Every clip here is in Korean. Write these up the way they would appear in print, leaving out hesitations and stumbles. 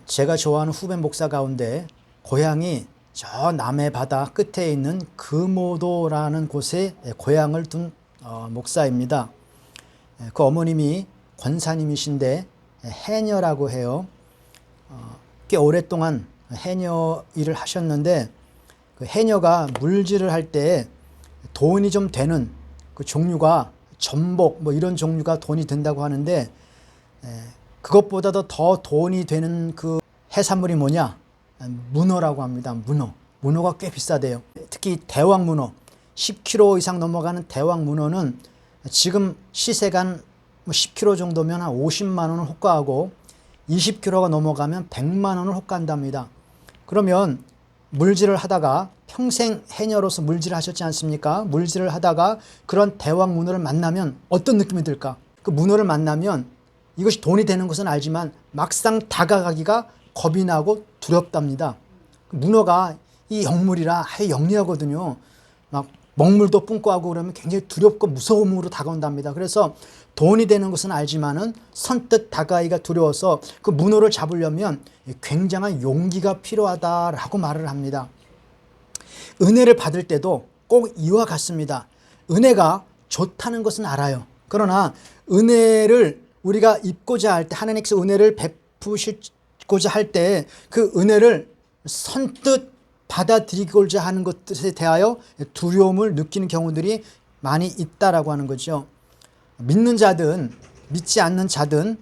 제가 좋아하는 후배 목사 가운데 고향이 저 남해 바다 끝에 있는 금오도라는 곳에 고향을 둔 목사입니다. 그 어머님이 권사님이신데 해녀라고 해요. 꽤 오랫동안 해녀 일을 하셨는데 그 해녀가 물질을 할 때 돈이 좀 되는 그 종류가 전복 뭐 이런 종류가 돈이 된다고 하는데 그것보다도 더 돈이 되는 그 해산물이 뭐냐? 문어라고 합니다. 문어가 꽤 비싸대요. 특히 대왕 문어 10kg 이상 넘어가는 대왕 문어는 지금 시세가 한 10kg 정도면 한 50만 원을 호가하고 20kg가 넘어가면 100만 원을 호가한답니다. 그러면 물질을 하다가 평생 해녀로서 물질을 하셨지 않습니까? 물질을 하다가 그런 대왕 문어를 만나면 어떤 느낌이 들까? 그 문어를 만나면 이것이 돈이 되는 것은 알지만 막상 다가가기가 겁이 나고 두렵답니다. 문어가 이 영물이라 아주 영리하거든요. 막 먹물도 뿜고 하고 그러면 굉장히 두렵고 무서움으로 다가온답니다. 그래서 돈이 되는 것은 알지만은 선뜻 다가가기가 두려워서 그 문어를 잡으려면 굉장한 용기가 필요하다라고 말을 합니다. 은혜를 받을 때도 꼭 이와 같습니다. 은혜가 좋다는 것은 알아요. 그러나 은혜를 우리가 입고자 할 때, 하나님께서 은혜를 베푸시고자 할 때 그 은혜를 선뜻 받아들이고자 하는 것에 대하여 두려움을 느끼는 경우들이 많이 있다라고 하는 거죠. 믿는 자든 믿지 않는 자든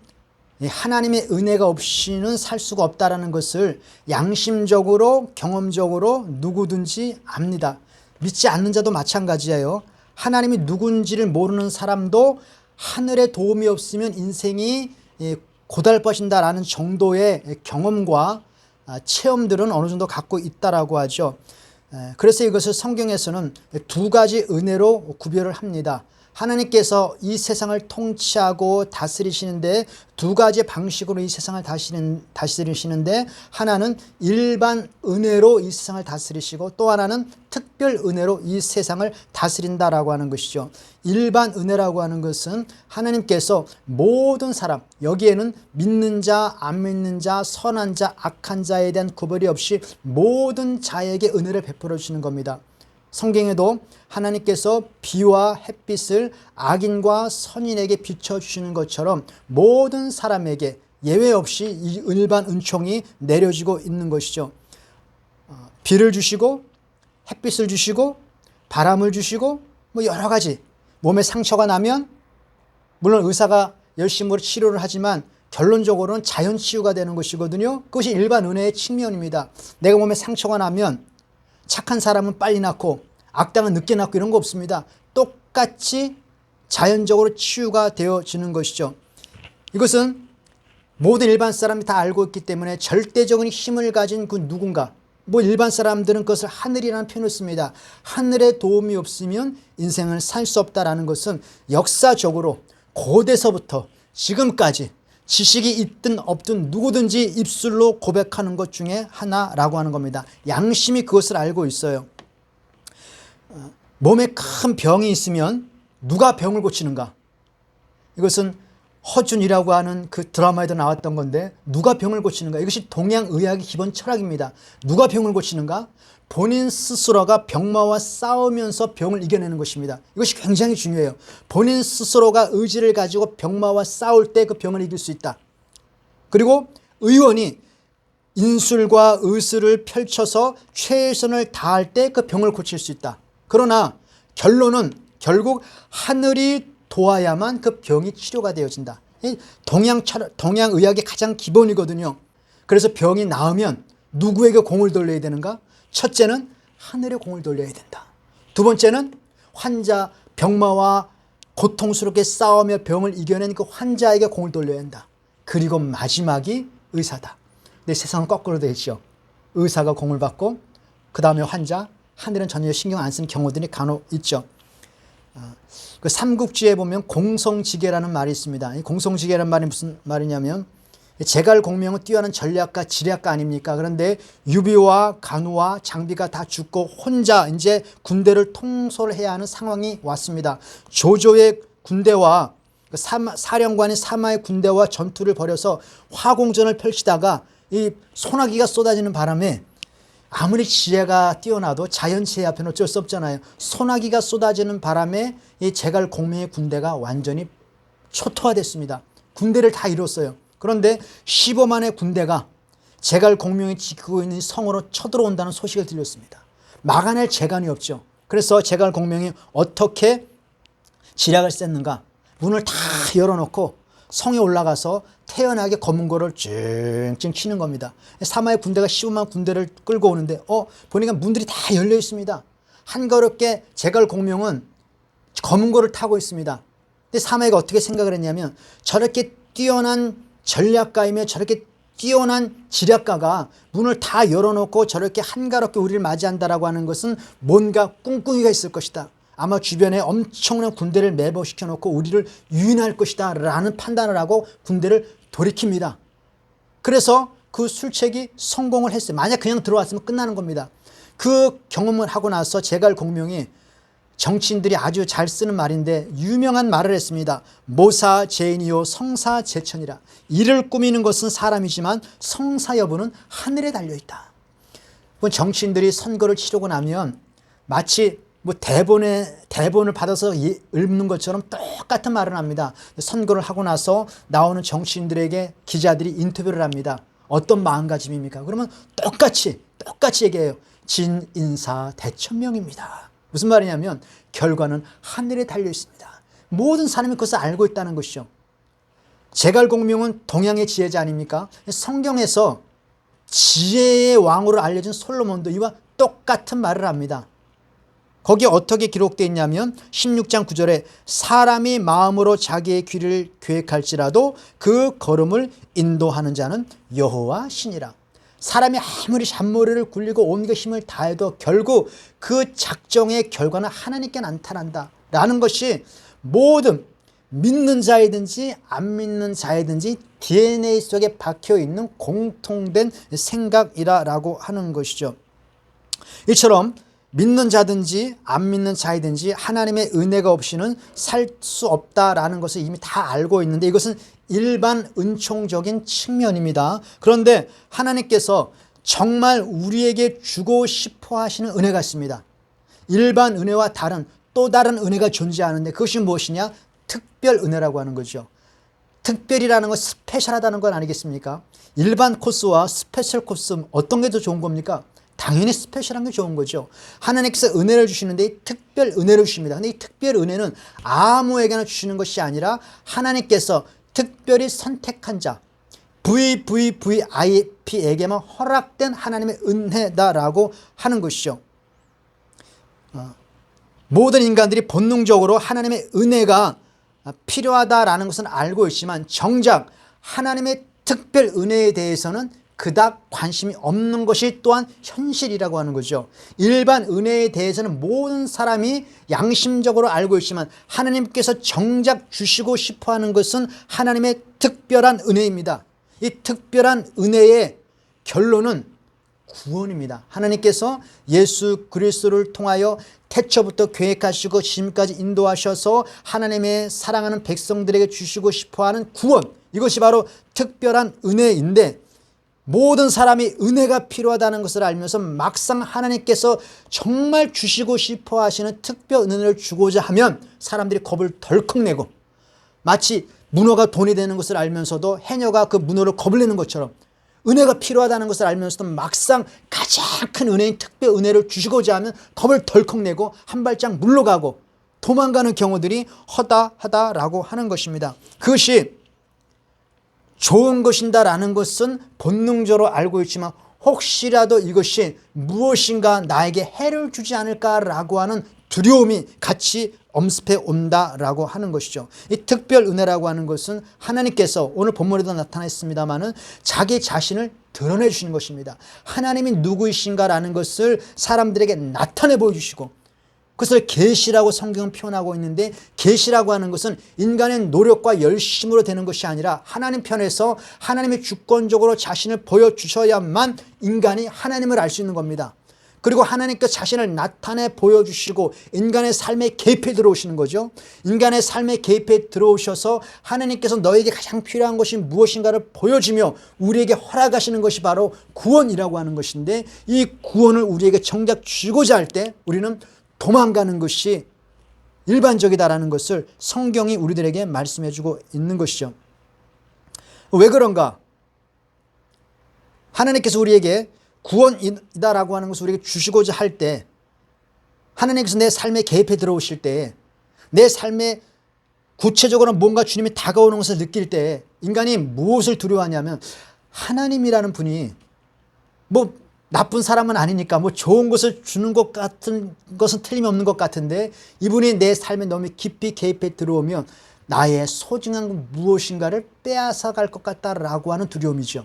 하나님의 은혜가 없이는 살 수가 없다라는 것을 양심적으로 경험적으로 누구든지 압니다. 믿지 않는 자도 마찬가지예요. 하나님이 누군지를 모르는 사람도 하늘의 도움이 없으면 인생이 고달퍼진다라는 정도의 경험과 체험들은 어느 정도 갖고 있다라고 하죠. 그래서 이것을 성경에서는 두 가지 은혜로 구별을 합니다. 하나님께서 이 세상을 통치하고 다스리시는데 두 가지 방식으로 이 세상을 다스리시는데 하나는 일반 은혜로 이 세상을 다스리시고 또 하나는 특별 은혜로 이 세상을 다스린다라고 하는 것이죠. 일반 은혜라고 하는 것은 하나님께서 모든 사람, 여기에는 믿는 자, 안 믿는 자, 선한 자, 악한 자에 대한 구별이 없이 모든 자에게 은혜를 베풀어 주시는 겁니다. 성경에도 하나님께서 비와 햇빛을 악인과 선인에게 비춰주시는 것처럼 모든 사람에게 예외 없이 이 일반 은총이 내려지고 있는 것이죠. 비를 주시고 햇빛을 주시고 바람을 주시고 뭐 여러 가지 몸에 상처가 나면 물론 의사가 열심으로 치료를 하지만 결론적으로는 자연치유가 되는 것이거든요. 그것이 일반 은혜의 측면입니다. 내가 몸에 상처가 나면 착한 사람은 빨리 낫고 악당은 늦게 낫고 이런 거 없습니다. 똑같이 자연적으로 치유가 되어지는 것이죠. 이것은 모든 일반 사람이 다 알고 있기 때문에 절대적인 힘을 가진 그 누군가, 뭐 일반 사람들은 그것을 하늘이라는 표현을 씁니다. 하늘의 도움이 없으면 인생을 살 수 없다라는 것은 역사적으로 고대서부터 지금까지 지식이 있든 없든 누구든지 입술로 고백하는 것 중에 하나라고 하는 겁니다. 양심이 그것을 알고 있어요. 몸에 큰 병이 있으면 누가 병을 고치는가? 이것은 허준이라고 하는 그 드라마에도 나왔던 건데 누가 병을 고치는가? 이것이 동양의학의 기본 철학입니다. 누가 병을 고치는가? 본인 스스로가 병마와 싸우면서 병을 이겨내는 것입니다. 이것이 굉장히 중요해요. 본인 스스로가 의지를 가지고 병마와 싸울 때 그 병을 이길 수 있다. 그리고 의원이 인술과 의술을 펼쳐서 최선을 다할 때 그 병을 고칠 수 있다. 그러나 결론은 결국 하늘이 도와야만 그 병이 치료가 되어진다. 동양의학의 가장 기본이거든요. 그래서 병이 나으면 누구에게 공을 돌려야 되는가? 첫째는 하늘에 공을 돌려야 된다. 두 번째는 환자, 병마와 고통스럽게 싸우며 병을 이겨낸 그 환자에게 공을 돌려야 한다. 그리고 마지막이 의사다. 근데 세상은 거꾸로 되죠. 의사가 공을 받고 그 다음에 환자, 하늘은 전혀 신경 안 쓰는 경우들이 간혹 있죠. 그 삼국지에 보면 공성지계라는 말이 있습니다. 이 공성지계라는 말이 무슨 말이냐면 제갈공명은 뛰어난 전략가, 지략가 아닙니까? 그런데 유비와 간우와 장비가 다 죽고 혼자 이제 군대를 통솔 해야 하는 상황이 왔습니다. 조조의 군대와 사령관인 사마의 군대와 전투를 벌여서 화공전을 펼치다가 이 소나기가 쏟아지는 바람에 아무리 지혜가 뛰어나도 자연재해 앞에는 어쩔 수 없잖아요. 소나기가 쏟아지는 바람에 이 제갈 공명의 군대가 완전히 초토화됐습니다. 군대를 다 잃었어요. 그런데 15만의 군대가 제갈 공명이 지키고 있는 성으로 쳐들어온다는 소식을 들렸습니다. 막아낼 재간이 없죠. 그래서 제갈 공명이 어떻게 지략을 셌는가? 문을 다 열어놓고 성에 올라가서 태연하게 검은 고를 찡찡 치는 겁니다. 사마의 군대가 15만 군대를 끌고 오는데 보니까 문들이 다 열려 있습니다. 한가롭게 제갈 공명은 검은 고를 타고 있습니다. 근데 사마가 어떻게 생각을 했냐면 저렇게 뛰어난 전략가이며 저렇게 뛰어난 지략가가 문을 다 열어놓고 저렇게 한가롭게 우리를 맞이한다라고 하는 것은 뭔가 꿍꿍이가 있을 것이다. 아마 주변에 엄청난 군대를 매복시켜 놓고 우리를 유인할 것이다 라는 판단을 하고 군대를 돌이킵니다. 그래서 그 술책이 성공을 했어요. 만약 그냥 들어왔으면 끝나는 겁니다. 그 경험을 하고 나서 제갈 공명이 정치인들이 아주 잘 쓰는 말인데 유명한 말을 했습니다. 모사제인이요 성사제천이라. 일을 꾸미는 것은 사람이지만 성사 여부는 하늘에 달려있다. 정치인들이 선거를 치르고 나면 마치 대본을 받아서 읽는 것처럼 똑같은 말을 합니다. 선거를 하고 나서 나오는 정치인들에게 기자들이 인터뷰를 합니다. 어떤 마음가짐입니까? 그러면 똑같이 얘기해요. 진인사 대천명입니다. 무슨 말이냐면 결과는 하늘에 달려 있습니다. 모든 사람이 그것을 알고 있다는 것이죠. 제갈 공명은 동양의 지혜자 아닙니까? 성경에서 지혜의 왕으로 알려진 솔로몬도 이와 똑같은 말을 합니다. 거기에 어떻게 기록되어 있냐면 16장 9절에 사람이 마음으로 자기의 길을 계획할지라도 그 걸음을 인도하는 자는 여호와 신이라. 사람이 아무리 잔머리를 굴리고 온갖 힘을 다해도 결국 그 작정의 결과는 하나님께 나타난다 라는 것이 모든 믿는 자이든지 안 믿는 자이든지 DNA 속에 박혀있는 공통된 생각이라고 하는 것이죠. 이처럼 믿는 자든지 안 믿는 자이든지 하나님의 은혜가 없이는 살 수 없다라는 것을 이미 다 알고 있는데 이것은 일반 은총적인 측면입니다. 그런데 하나님께서 정말 우리에게 주고 싶어 하시는 은혜가 있습니다. 일반 은혜와 다른 또 다른 은혜가 존재하는데 그것이 무엇이냐? 특별 은혜라고 하는 거죠. 특별이라는 건 스페셜하다는 건 아니겠습니까? 일반 코스와 스페셜 코스 어떤 게 더 좋은 겁니까? 당연히 스페셜한 게 좋은 거죠. 하나님께서 은혜를 주시는데 이 특별 은혜를 주십니다. 근데 이 특별 은혜는 아무에게나 주시는 것이 아니라 하나님께서 특별히 선택한 자 VVVIP에게만 허락된 하나님의 은혜다라고 하는 것이죠. 모든 인간들이 본능적으로 하나님의 은혜가 필요하다라는 것은 알고 있지만 정작 하나님의 특별 은혜에 대해서는 그닥 관심이 없는 것이 또한 현실이라고 하는 거죠. 일반 은혜에 대해서는 모든 사람이 양심적으로 알고 있지만 하나님께서 정작 주시고 싶어하는 것은 하나님의 특별한 은혜입니다. 이 특별한 은혜의 결론은 구원입니다. 하나님께서 예수 그리스도를 통하여 태초부터 계획하시고 지금까지 인도하셔서 하나님의 사랑하는 백성들에게 주시고 싶어하는 구원, 이것이 바로 특별한 은혜인데 모든 사람이 은혜가 필요하다는 것을 알면서 막상 하나님께서 정말 주시고 싶어 하시는 특별 은혜를 주고자 하면 사람들이 겁을 덜컥 내고 마치 문어가 돈이 되는 것을 알면서도 해녀가 그 문어를 겁을 내는 것처럼 은혜가 필요하다는 것을 알면서도 막상 가장 큰 은혜인 특별 은혜를 주시고자 하면 겁을 덜컥 내고 한 발짝 물러가고 도망가는 경우들이 허다하다라고 하는 것입니다. 그것이 좋은 것인다라는 것은 본능적으로 알고 있지만 혹시라도 이것이 무엇인가 나에게 해를 주지 않을까라고 하는 두려움이 같이 엄습해 온다라고 하는 것이죠. 이 특별 은혜라고 하는 것은 하나님께서 오늘 본문에도 나타났습니다마는 자기 자신을 드러내 주시는 것입니다. 하나님이 누구이신가라는 것을 사람들에게 나타내 보여주시고 그것을 계시라고 성경은 표현하고 있는데 계시라고 하는 것은 인간의 노력과 열심으로 되는 것이 아니라 하나님 편에서 하나님의 주권적으로 자신을 보여주셔야만 인간이 하나님을 알 수 있는 겁니다. 그리고 하나님께서 자신을 나타내 보여주시고 인간의 삶에 개입해 들어오시는 거죠. 인간의 삶에 개입해 들어오셔서 하나님께서 너에게 가장 필요한 것이 무엇인가를 보여주며 우리에게 허락하시는 것이 바로 구원이라고 하는 것인데, 이 구원을 우리에게 정작 주고자 할 때 우리는 도망가는 것이 일반적이다라는 것을 성경이 우리들에게 말씀해 주고 있는 것이죠. 왜 그런가? 하나님께서 우리에게 구원이다라고 하는 것을 우리에게 주시고자 할 때, 하나님께서 내 삶에 개입해 들어오실 때, 내 삶에 구체적으로 뭔가 주님이 다가오는 것을 느낄 때 인간이 무엇을 두려워하냐면, 하나님이라는 분이 뭐 나쁜 사람은 아니니까 뭐 좋은 것을 주는 것 같은 것은 틀림없는 것 같은데, 이분이 내 삶에 너무 깊이 개입해 들어오면 나의 소중한 무엇인가를 빼앗아 갈 것 같다라고 하는 두려움이죠.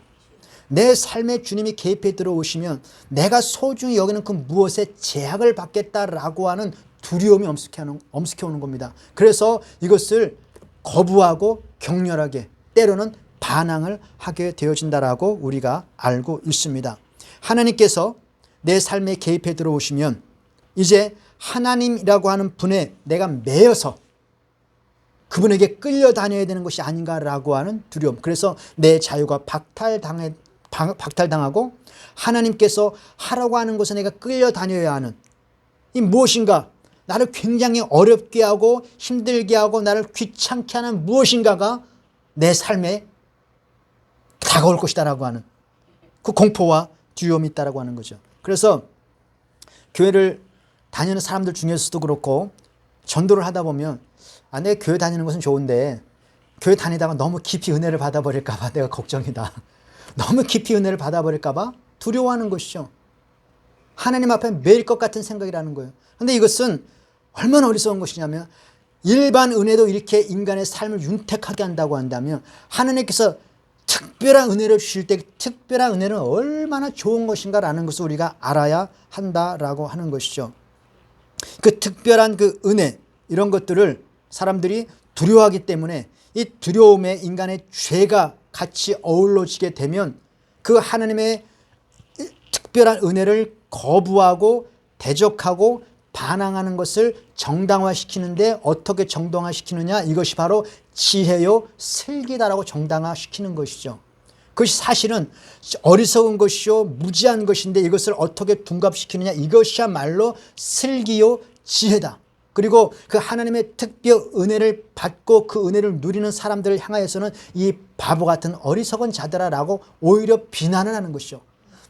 내 삶에 주님이 개입해 들어오시면 내가 소중히 여기는 그 무엇에 제약을 받겠다라고 하는 두려움이 엄습해 오는 겁니다. 그래서 이것을 거부하고 격렬하게, 때로는 반항을 하게 되어진다라고 우리가 알고 있습니다. 하나님께서 내 삶에 개입해 들어오시면 이제 하나님이라고 하는 분에 내가 매여서 그분에게 끌려다녀야 되는 것이 아닌가라고 하는 두려움. 그래서 내 자유가 박탈당하고 하나님께서 하라고 하는 것에 내가 끌려다녀야 하는, 이 무엇인가 나를 굉장히 어렵게 하고 힘들게 하고 나를 귀찮게 하는 무엇인가가 내 삶에 다가올 것이다라고 하는 그 공포와 두려움이 있다라고 하는 거죠. 그래서 교회를 다니는 사람들 중에서도 그렇고 전도를 하다 보면, 내 교회 다니는 것은 좋은데 교회 다니다가 너무 깊이 은혜를 받아버릴까 봐 내가 걱정이다. 너무 깊이 은혜를 받아버릴까 봐 두려워하는 것이죠. 하나님 앞에 매일 것 같은 생각이라는 거예요. 그런데 이것은 얼마나 어리석은 것이냐면, 일반 은혜도 이렇게 인간의 삶을 윤택하게 한다고 한다면 하나님께서 특별한 은혜를 주실 때 특별한 은혜는 얼마나 좋은 것인가라는 것을 우리가 알아야 한다라고 하는 것이죠. 그 특별한 그 은혜, 이런 것들을 사람들이 두려워하기 때문에 이 두려움에 인간의 죄가 같이 어우러지게 되면 그 하나님의 특별한 은혜를 거부하고 대적하고 반항하는 것을 정당화시키는데, 어떻게 정당화시키느냐, 이것이 바로 지혜요 슬기다라고 정당화시키는 것이죠. 그것이 사실은 어리석은 것이요 무지한 것인데 이것을 어떻게 둔갑시키느냐, 이것이야말로 슬기요 지혜다. 그리고 그 하나님의 특별 은혜를 받고 그 은혜를 누리는 사람들을 향하여서는 이 바보 같은 어리석은 자들아라고 오히려 비난을 하는 것이죠.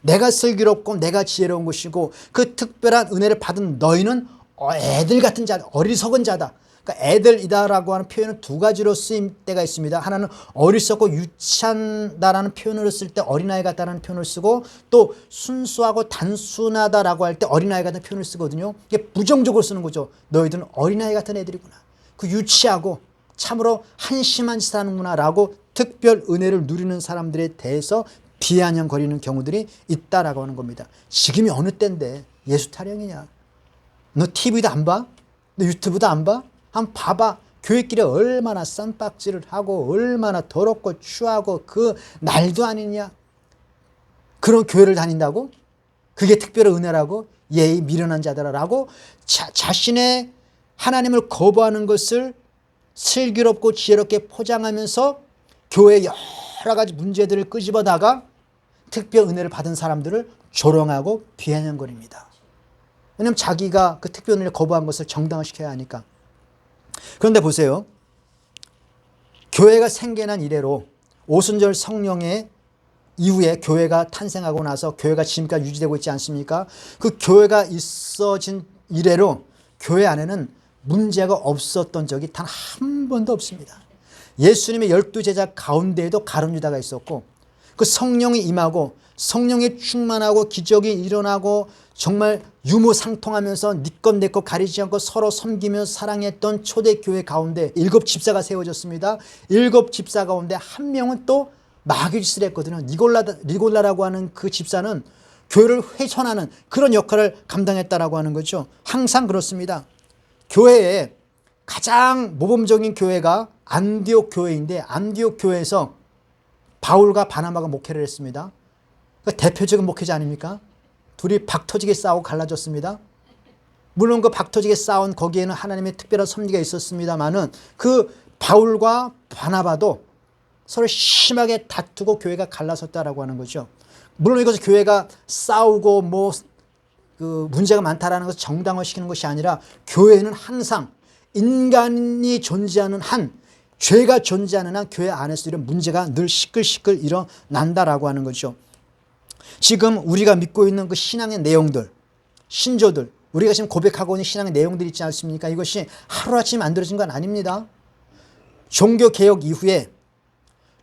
내가 슬기롭고 내가 지혜로운 것이고 그 특별한 은혜를 받은 너희는 애들 같은 자다, 어리석은 자다. 그러니까 애들이다라고 하는 표현은 두 가지로 쓰임 때가 있습니다. 하나는 어리석고 유치하다라는 표현으로 쓸 때 어린아이 같다라는 표현을 쓰고, 또 순수하고 단순하다라고 할 때 어린아이 같은 표현을 쓰거든요. 이게 부정적으로 쓰는 거죠. 너희들은 어린아이 같은 애들이구나. 그 유치하고 참으로 한심한 짓을 하는구나 라고 특별 은혜를 누리는 사람들에 대해서 비아냥거리는 경우들이 있다라고 하는 겁니다. 지금이 어느 때인데 예수 타령이냐? 너 TV도 안 봐? 너 유튜브도 안 봐? 한번 봐봐. 교회길에 얼마나 쌈박질을 하고 얼마나 더럽고 추하고 그 날도 아니냐? 그런 교회를 다닌다고? 그게 특별한 은혜라고? 예의 미련한 자들아라고 자신의 하나님을 거부하는 것을 슬기롭고 지혜롭게 포장하면서 교회의 여러 가지 문제들을 끄집어다가 특별 은혜를 받은 사람들을 조롱하고 비아냥거립니다. 왜냐하면 자기가 그 특별 은혜를 거부한 것을 정당화시켜야 하니까. 그런데 보세요. 교회가 생겨난 이래로 오순절 성령의 이후에 교회가 탄생하고 나서 교회가 지금까지 유지되고 있지 않습니까? 그 교회가 있어진 이래로 교회 안에는 문제가 없었던 적이 단 한 번도 없습니다. 예수님의 12제자 가운데에도 가룟 유다가 있었고, 그 성령이 임하고 성령이 충만하고 기적이 일어나고 정말 유무상통하면서 네 것 내 것 가리지 않고 서로 섬기며 사랑했던 초대교회 가운데 7 집사가 세워졌습니다. 7 집사 가운데 한 명은 또 마귀 짓을 했거든요. 니골라라고 하는 그 집사는 교회를 훼손하는 그런 역할을 감당했다라고 하는 거죠. 항상 그렇습니다. 교회에 가장 모범적인 교회가 안디옥 교회인데, 안디옥 교회에서 바울과 바나바가 목회를 했습니다. 그러니까 대표적인 목회자 아닙니까? 둘이 박터지게 싸우고 갈라졌습니다. 물론 그 박터지게 싸운 거기에는 하나님의 특별한 섭리가 있었습니다만은 그 바울과 바나바도 서로 심하게 다투고 교회가 갈라섰다라고 하는 거죠. 물론 이것은 교회가 싸우고 그 문제가 많다라는 것을 정당화시키는 것이 아니라 교회는 항상 인간이 존재하는 한, 죄가 존재하는 한 교회 안에서 이런 문제가 늘 시끌시끌 일어난다라고 하는 거죠. 지금 우리가 믿고 있는 그 신앙의 내용들, 신조들, 우리가 지금 고백하고 있는 신앙의 내용들이 있지 않습니까? 이것이 하루아침에 만들어진 건 아닙니다. 종교개혁 이후에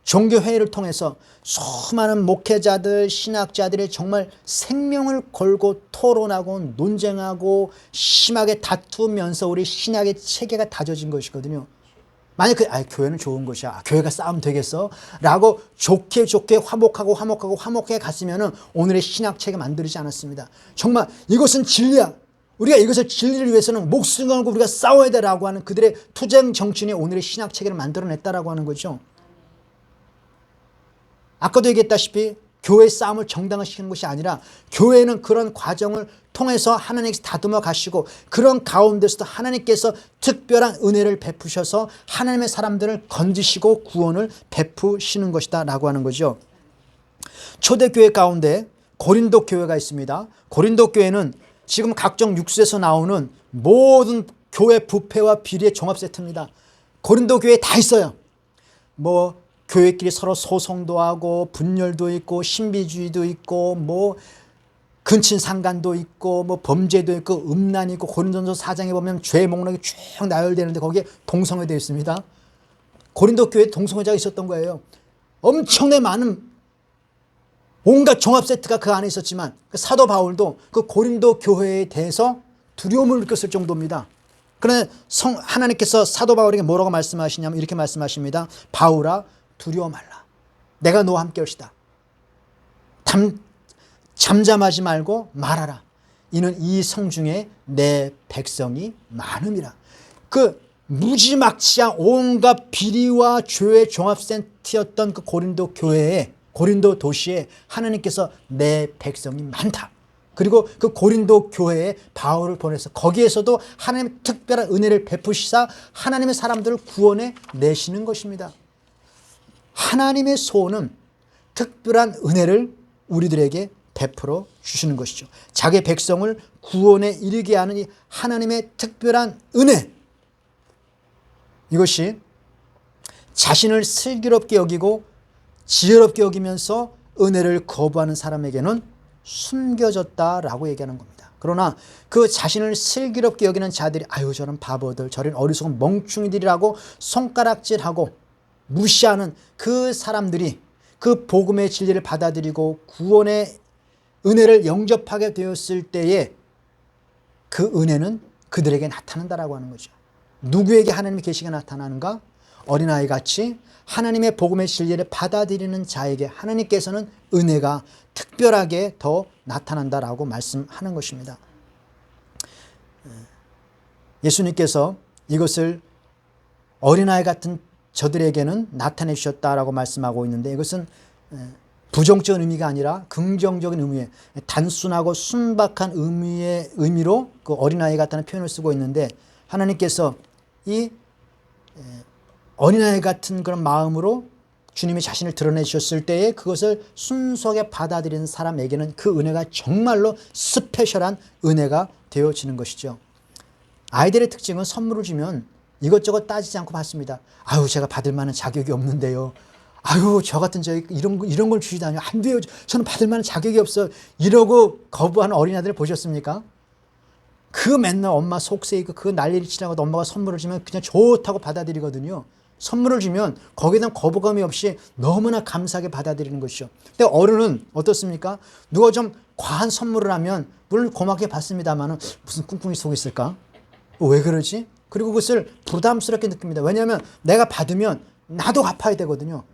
종교회의를 통해서 수많은 목회자들, 신학자들이 정말 생명을 걸고 토론하고 논쟁하고 심하게 다투면서 우리 신학의 체계가 다져진 것이거든요. 만약 교회는 좋은 것이야, 교회가 싸우면 되겠어? 라고 좋게 화목하게 갔으면 오늘의 신학체가 만들어지지 않았습니다. 정말 이것은 진리야, 우리가 이것을 진리를 위해서는 목숨 걸고 우리가 싸워야 되라고 하는 그들의 투쟁 정신이 오늘의 신학체계를 만들어냈다라고 하는 거죠. 아까도 얘기했다시피 교회의 싸움을 정당화시키는 것이 아니라 교회는 그런 과정을 통해서 하나님께서 다듬어 가시고 그런 가운데서도 하나님께서 특별한 은혜를 베푸셔서 하나님의 사람들을 건지시고 구원을 베푸시는 것이다 라고 하는 거죠. 초대교회 가운데 고린도 교회가 있습니다. 고린도 교회는 지금 각종 육수에서 나오는 모든 교회 부패와 비리의 종합 세트입니다. 고린도 교회에 다 있어요. 교회끼리 서로 소송도 하고 분열도 있고 신비주의도 있고 근친상간도 있고 범죄도 있고 음란이 있고. 고린도전서 4장에 보면 죄의 목록이 쭉 나열되는데 거기에 동성애되어 있습니다. 고린도 교회에 동성애자가 있었던 거예요. 엄청나게 많은 온갖 종합 세트가 그 안에 있었지만 사도 바울도 그 고린도 교회에 대해서 두려움을 느꼈을 정도입니다. 그런데 하나님께서 사도 바울에게 뭐라고 말씀하시냐면 이렇게 말씀하십니다. 바울아, 두려워 말라. 내가 너와 함께 올시다. 잠잠하지 말고 말하라. 이는 이 성중에 내 백성이 많음이라. 그 무지막지한 온갖 비리와 죄의 종합센터였던 그 고린도 교회에, 고린도 도시에 하나님께서 내 백성이 많다. 그리고 그 고린도 교회에 바울을 보내서 거기에서도 하나님의 특별한 은혜를 베푸시사 하나님의 사람들을 구원해 내시는 것입니다. 하나님의 소원은 특별한 은혜를 우리들에게 베풀어 주시는 것이죠. 자기 백성을 구원에 이르게 하는 이 하나님의 특별한 은혜, 이것이 자신을 슬기롭게 여기고 지혜롭게 여기면서 은혜를 거부하는 사람에게는 숨겨졌다라고 얘기하는 겁니다. 그러나 그 자신을 슬기롭게 여기는 자들이 저런 바보들, 저런 어리석은 멍충이들이라고 손가락질하고 무시하는 그 사람들이 그 복음의 진리를 받아들이고 구원의 은혜를 영접하게 되었을 때에 그 은혜는 그들에게 나타난다라고 하는 거죠. 누구에게 하나님의 계시가 나타나는가? 어린아이같이 하나님의 복음의 진리를 받아들이는 자에게 하나님께서는 은혜가 특별하게 더 나타난다라고 말씀하는 것입니다. 예수님께서 이것을 어린아이 같은 저들에게는 나타내 주셨다라고 말씀하고 있는데 이것은 부정적인 의미가 아니라 긍정적인 의미의 단순하고 순박한 의미로 그 어린아이 같다는 표현을 쓰고 있는데 하나님께서 이 어린아이 같은 그런 마음으로 주님이 자신을 드러내 주셨을 때에 그것을 순수하게 받아들이는 사람에게는 그 은혜가 정말로 스페셜한 은혜가 되어지는 것이죠. 아이들의 특징은 선물을 주면 이것저것 따지지 않고 받습니다. 제가 받을 만한 자격이 없는데요. 저 같은 이런 걸 주시다니 안 돼요. 저는 받을 만한 자격이 없어. 이러고 거부하는 어린아이들 보셨습니까? 그 맨날 엄마 속세이고 그 난리를 치라고 엄마가 선물을 주면 그냥 좋다고 받아들이거든요. 선물을 주면 거기에 대한 거부감이 없이 너무나 감사하게 받아들이는 것이죠. 근데 어른은 어떻습니까? 누가 좀 과한 선물을 하면 물론 고맙게 받습니다만 무슨 꿍꿍이 속에 있을까? 왜 그러지? 그리고 그것을 부담스럽게 느낍니다. 왜냐하면 내가 받으면 나도 갚아야 되거든요.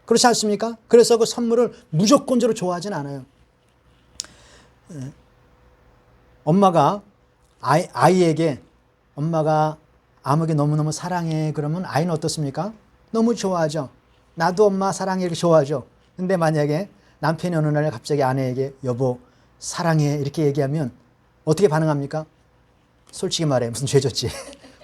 그렇지 않습니까? 그래서 그 선물을 무조건적으로 좋아하진 않아요. 엄마가 아이에게 엄마가 아무게 너무너무 사랑해 그러면 아이는 어떻습니까? 너무 좋아하죠. 나도 엄마 사랑해 이렇게 좋아하죠. 근데 만약에 남편이 어느 날 갑자기 아내에게 여보 사랑해 이렇게 얘기하면 어떻게 반응합니까? 솔직히 말해 무슨 죄 졌지?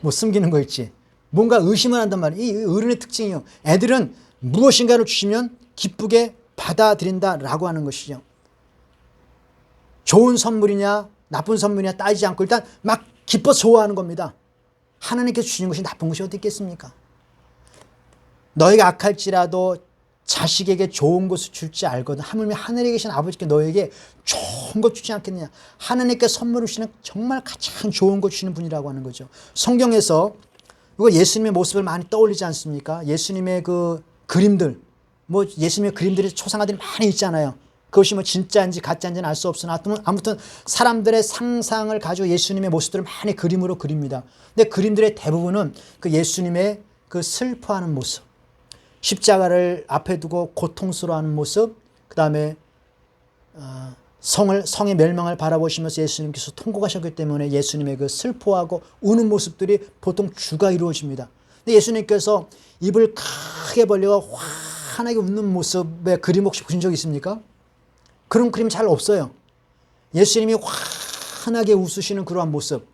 뭐 숨기는 거 있지? 뭔가 의심을 한단 말이에요. 이 어른의 특징이에요. 애들은 무엇인가를 주시면 기쁘게 받아들인다라고 하는 것이죠. 좋은 선물이냐 나쁜 선물이냐 따지지 않고 일단 막 기뻐 좋아하는 겁니다. 하나님께서 주시는 것이 나쁜 것이 어디 있겠습니까? 너희가 악할지라도 자식에게 좋은 것을 줄지 알거든. 하물며 하늘에 계신 아버지께 너에게 좋은 것 주지 않겠느냐. 하나님께 선물을 주시는 정말 가장 좋은 것 주시는 분이라고 하는 거죠. 성경에서 이거 예수님의 모습을 많이 떠올리지 않습니까? 예수님의 그 그림들, 뭐 예수님의 그림들이 초상화들이 많이 있잖아요. 그것이 뭐 진짜인지 가짜인지는 알 수 없으나 아무튼 사람들의 상상을 가지고 예수님의 모습들을 많이 그림으로 그립니다. 근데 그림들의 대부분은 그 예수님의 그 슬퍼하는 모습, 십자가를 앞에 두고 고통스러워하는 모습, 그 다음에 성의 멸망을 바라보시면서 예수님께서 통곡하셨기 때문에 예수님의 그 슬퍼하고 우는 모습들이 보통 주가 이루어집니다. 근데 예수님께서 입을 크게 벌리고 환하게 웃는 모습의 그림 혹시 보신 적 있습니까? 그런 그림 잘 없어요. 예수님이 환하게 웃으시는 그러한 모습.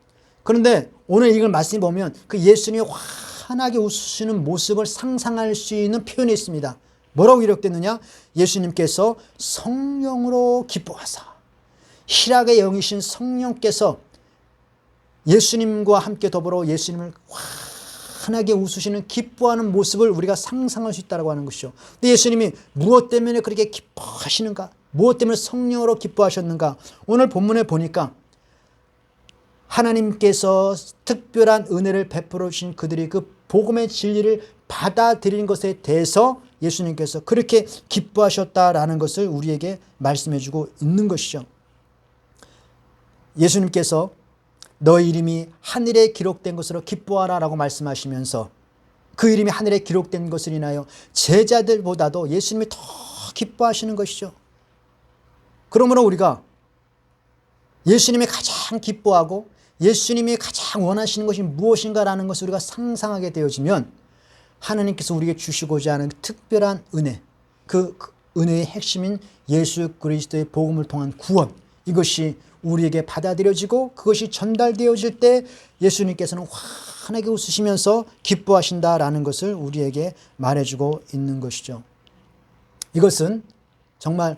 그런데 오늘 이걸 말씀 보면 그 예수님이 환하게 웃으시는 모습을 상상할 수 있는 표현이 있습니다. 뭐라고 기록됐느냐? 예수님께서 성령으로 기뻐하사 희락의 영이신 성령께서 예수님과 함께 더불어 예수님을 환하게 웃으시는 기뻐하는 모습을 우리가 상상할 수 있다고 하는 것이죠. 근데 예수님이 무엇 때문에 그렇게 기뻐하시는가? 무엇 때문에 성령으로 기뻐하셨는가? 오늘 본문에 보니까 하나님께서 특별한 은혜를 베풀어 주신 그들이 그 복음의 진리를 받아들인 것에 대해서 예수님께서 그렇게 기뻐하셨다라는 것을 우리에게 말씀해 주고 있는 것이죠. 예수님께서 너의 이름이 하늘에 기록된 것으로 기뻐하라 라고 말씀하시면서 그 이름이 하늘에 기록된 것을 인하여 제자들보다도 예수님이 더 기뻐하시는 것이죠. 그러므로 우리가 예수님이 가장 기뻐하고 예수님이 가장 원하시는 것이 무엇인가라는 것을 우리가 상상하게 되어지면 하나님께서 우리에게 주시고자 하는 특별한 은혜, 그 은혜의 핵심인 예수 그리스도의 복음을 통한 구원, 이것이 우리에게 받아들여지고 그것이 전달되어질 때 예수님께서는 환하게 웃으시면서 기뻐하신다라는 것을 우리에게 말해주고 있는 것이죠. 이것은 정말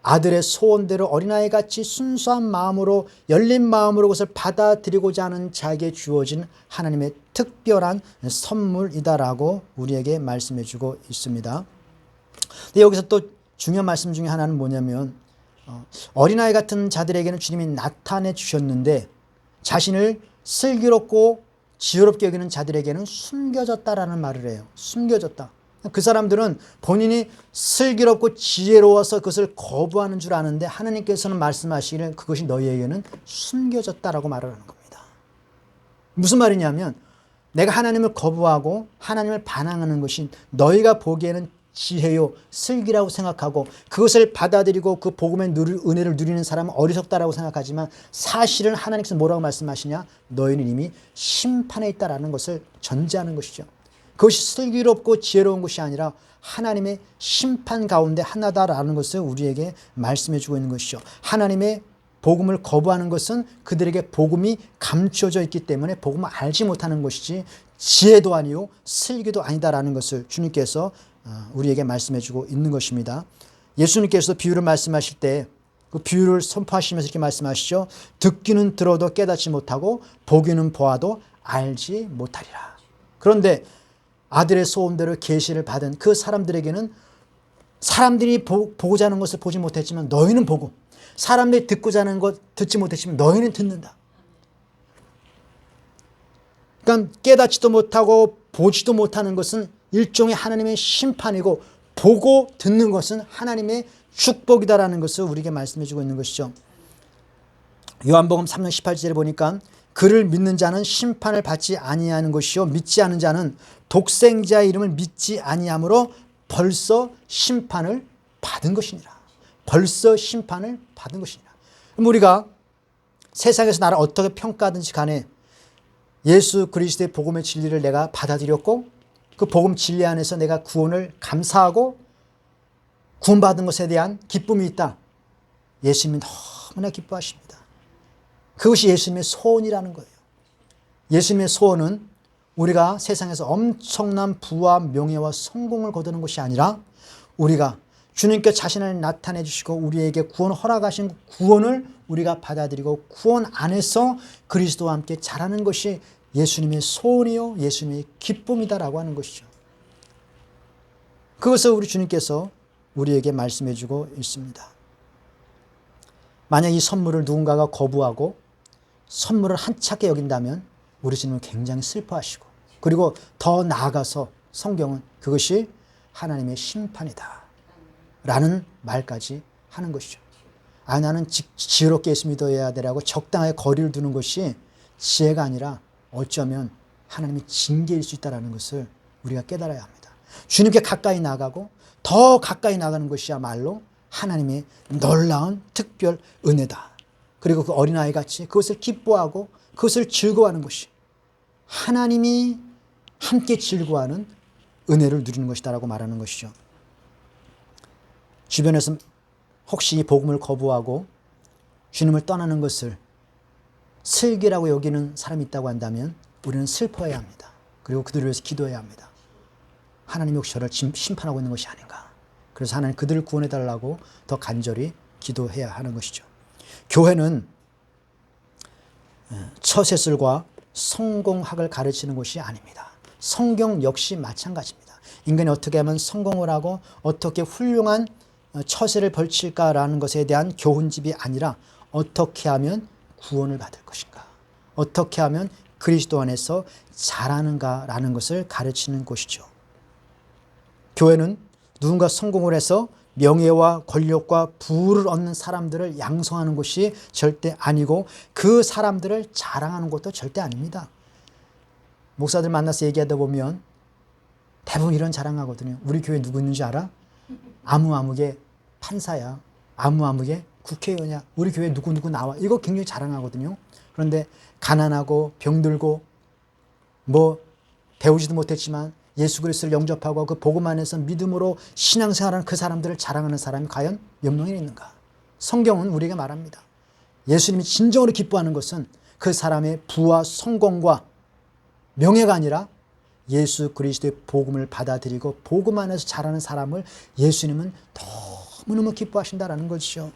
아들의 소원대로 어린아이같이 순수한 마음으로 열린 마음으로 그것을 받아들이고자 하는 자에게 주어진 하나님의 특별한 선물이다라고 우리에게 말씀해 주고 있습니다. 근데 여기서 또 중요한 말씀 중에 하나는 뭐냐면 어린아이 같은 자들에게는 주님이 나타내 주셨는데 자신을 슬기롭고 지혜롭게 여기는 자들에게는 숨겨졌다라는 말을 해요. 숨겨졌다. 그 사람들은 본인이 슬기롭고 지혜로워서 그것을 거부하는 줄 아는데 하나님께서는 말씀하시기를 그것이 너희에게는 숨겨졌다라고 말을 하는 겁니다. 무슨 말이냐면 내가 하나님을 거부하고 하나님을 반항하는 것이 너희가 보기에는 지혜요 슬기라고 생각하고 그것을 받아들이고 그 복음의 은혜를 누리는 사람은 어리석다라고 생각하지만 사실은 하나님께서 뭐라고 말씀하시냐? 너희는 이미 심판에 있다라는 것을 전제하는 것이죠. 그것이 슬기롭고 지혜로운 것이 아니라 하나님의 심판 가운데 하나다라는 것을 우리에게 말씀해 주고 있는 것이죠. 하나님의 복음을 거부하는 것은 그들에게 복음이 감춰져 있기 때문에 복음을 알지 못하는 것이지 지혜도 아니요 슬기도 아니다라는 것을 주님께서 우리에게 말씀해 주고 있는 것입니다. 예수님께서 비유를 말씀하실 때 그 비유를 선포하시면서 이렇게 말씀하시죠. 듣기는 들어도 깨닫지 못하고 보기는 보아도 알지 못하리라. 그런데 아들의 소원대로 계시를 받은 그 사람들에게는 사람들이 보고자 하는 것을 보지 못했지만 너희는 보고 사람들이 듣고자 하는 것 듣지 못했지만 너희는 듣는다. 그러니까 깨닫지도 못하고 보지도 못하는 것은 일종의 하나님의 심판이고 보고 듣는 것은 하나님의 축복이다라는 것을 우리에게 말씀해 주고 있는 것이죠. 요한복음 3장 18절에 보니까 그를 믿는 자는 심판을 받지 아니하는 것이요 믿지 않은 자는 독생자의 이름을 믿지 아니하므로 벌써 심판을 받은 것이니라. 벌써 심판을 받은 것이니라. 그럼 우리가 세상에서 나를 어떻게 평가하든지 간에 예수 그리스도의 복음의 진리를 내가 받아들였고 그 복음 진리 안에서 내가 구원을 감사하고 구원받은 것에 대한 기쁨이 있다. 예수님이 너무나 기뻐하십니다. 그것이 예수님의 소원이라는 거예요. 예수님의 소원은 우리가 세상에서 엄청난 부와 명예와 성공을 거두는 것이 아니라 우리가 주님께 자신을 나타내 주시고 우리에게 구원 허락하신 구원을 우리가 받아들이고 구원 안에서 그리스도와 함께 자라는 것이 예수님의 소원이요 예수님의 기쁨이다라고 하는 것이죠. 그것을 우리 주님께서 우리에게 말씀해 주고 있습니다. 만약 이 선물을 누군가가 거부하고 선물을 한차게 여긴다면 우리 주님은 굉장히 슬퍼하시고, 그리고 더 나아가서 성경은 그것이 하나님의 심판이다 라는 말까지 하는 것이죠. 나는 지혜롭게 예수 믿어야 되라고 적당하게 거리를 두는 것이 지혜가 아니라 어쩌면 하나님의 징계일 수 있다는 것을 우리가 깨달아야 합니다. 주님께 가까이 나가고 더 가까이 나가는 것이야말로 하나님의 놀라운 특별 은혜다. 그리고 그 어린아이 같이 그것을 기뻐하고 그것을 즐거워하는 것이 하나님이 함께 즐거워하는 은혜를 누리는 것이다라고 말하는 것이죠. 주변에서 혹시 이 복음을 거부하고 주님을 떠나는 것을 슬기라고 여기는 사람이 있다고 한다면 우리는 슬퍼해야 합니다. 그리고 그들을 위해서 기도해야 합니다. 하나님이 혹시 저를 심판하고 있는 것이 아닌가. 그래서 하나님 그들을 구원해달라고 더 간절히 기도해야 하는 것이죠. 교회는 처세술과 성공학을 가르치는 것이 아닙니다. 성경 역시 마찬가지입니다. 인간이 어떻게 하면 성공을 하고 어떻게 훌륭한 처세를 벌칠까라는 것에 대한 교훈집이 아니라 어떻게 하면 구원을 받을 것인가, 어떻게 하면 그리스도 안에서 자라는가라는 것을 가르치는 곳이죠. 교회는 누군가 성공을 해서 명예와 권력과 부를 얻는 사람들을 양성하는 것이 절대 아니고 그 사람들을 자랑하는 것도 절대 아닙니다. 목사들 만나서 얘기하다 보면 대부분 이런 자랑하거든요. 우리 교회 누구 있는지 알아? 아무개 판사야. 아무개 국회의원이야. 우리 교회 누구 나와. 이거 굉장히 자랑하거든요. 그런데 가난하고 병들고 뭐 배우지도 못했지만 예수 그리스도를 영접하고 그 복음 안에서 믿음으로 신앙생활하는 그 사람들을 자랑하는 사람이 과연 몇 명이나 있는가? 성경은 우리에게 말합니다. 예수님이 진정으로 기뻐하는 것은 그 사람의 부와 성공과 명예가 아니라 예수 그리스도의 복음을 받아들이고 복음 안에서 자라는 사람을 예수님은 너무너무 기뻐하신다라는 것이죠.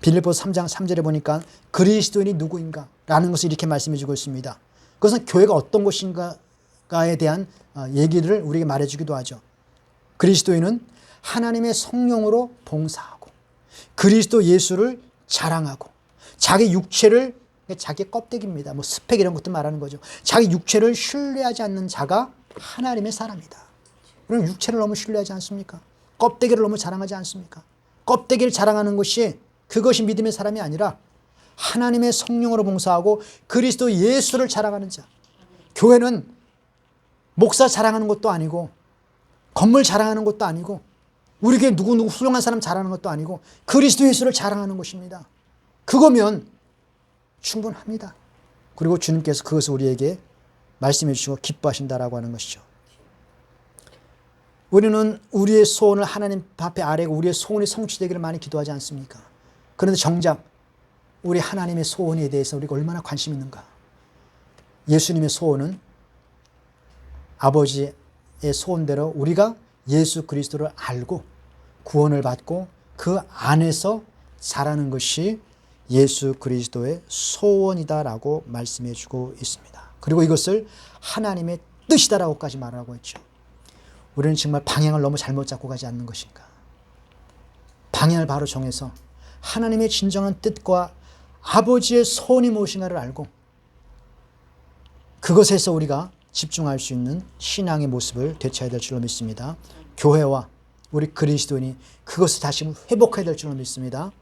빌립보서 3장 3절에 보니까 그리스도인이 누구인가? 라는 것을 이렇게 말씀해 주고 있습니다. 그것은 교회가 어떤 것인가에 대한 얘기를 우리에게 말해주기도 하죠. 그리스도인은 하나님의 성령으로 봉사하고 그리스도 예수를 자랑하고 자기 육체를, 자기 껍데기입니다. 뭐 스펙 이런 것도 말하는 거죠. 자기 육체를 신뢰하지 않는 자가 하나님의 사람이다. 그럼 육체를 너무 신뢰하지 않습니까? 껍데기를 너무 자랑하지 않습니까? 껍데기를 자랑하는 것이 그것이 믿음의 사람이 아니라 하나님의 성령으로 봉사하고 그리스도 예수를 자랑하는 자. 교회는 목사 자랑하는 것도 아니고 건물 자랑하는 것도 아니고 우리 교회 누구 훌륭한 사람 자랑하는 것도 아니고 그리스도 예수를 자랑하는 것입니다. 그거면 충분합니다. 그리고 주님께서 그것을 우리에게 말씀해 주시고 기뻐하신다라고 하는 것이죠. 우리는 우리의 소원을 하나님 앞에 아뢰고 우리의 소원이 성취되기를 많이 기도하지 않습니까? 그런데 정작 우리 하나님의 소원에 대해서 우리가 얼마나 관심 있는가? 예수님의 소원은 아버지의 소원대로 우리가 예수 그리스도를 알고 구원을 받고 그 안에서 자라는 것이 예수 그리스도의 소원이다라고 말씀해 주고 있습니다. 그리고 이것을 하나님의 뜻이다라고까지 말하고 있죠. 우리는 정말 방향을 너무 잘못 잡고 가지 않는 것인가? 방향을 바로 정해서 하나님의 진정한 뜻과 아버지의 소원이 무엇인가를 알고 그것에서 우리가 집중할 수 있는 신앙의 모습을 되찾아야 될 줄로 믿습니다. 교회와 우리 그리스도인이 그것을 다시 회복해야 될 줄로 믿습니다.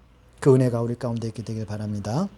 그 은혜가 우리 가운데 있게 되길 바랍니다.